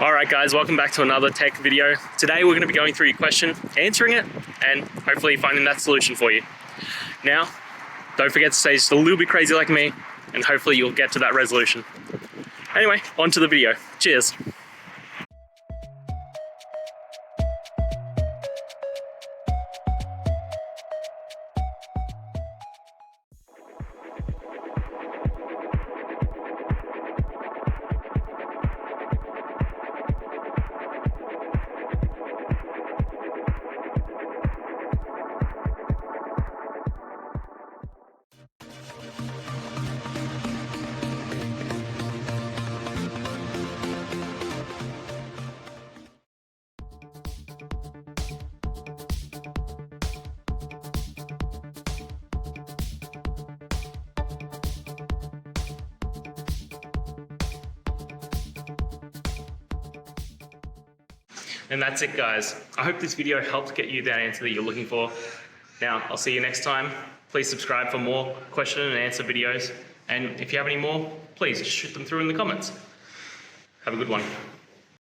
Alright guys, welcome back to another tech video. Today we're going to be going through your question, answering it, and hopefully finding that solution for you. Now, don't forget to stay just a little bit crazy like me, and hopefully you'll get to that resolution. Anyway, on to the video. Cheers. And that's it guys. I hope this video helped get you that answer that you're looking for. Now, I'll see you next time. Please subscribe for more question and answer videos. And if you have any more, please shoot them through in the comments. Have a good one.